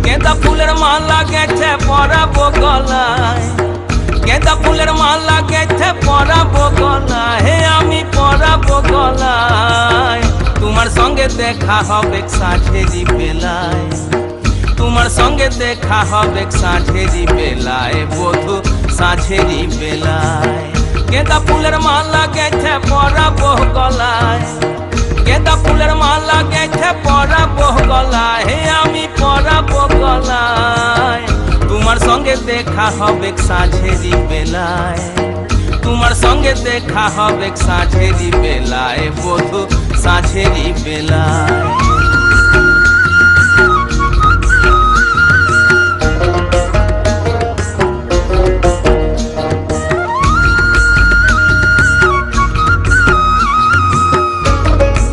गेंदा फुलेर माला गेছে পরাবো গলায়, गेंदा फुलेर माला गेছে পরাবো গলায়, হে আমি পরাবো গলায়। তোমার সঙ্গে দেখা হবে সাঁঝেরি বেলায়, তোমার সঙ্গে দেখা হবে সাঁঝেরি বেলায়, বধু সাঁঝেরি বেলায়। गेंदा फुलेर माला गेছে পরাবো গলায়, गेंदा फुलेर माला गेছে পরাবো গলায়, হে আমি পরাবো গলায়। তোমার সঙ্গে দেখা হবে সাঁঝেরি বেলায়, তোমার সঙ্গে দেখা হবে সাঁঝেরি বেলায়, বধু সাঁঝেরি বেলায়।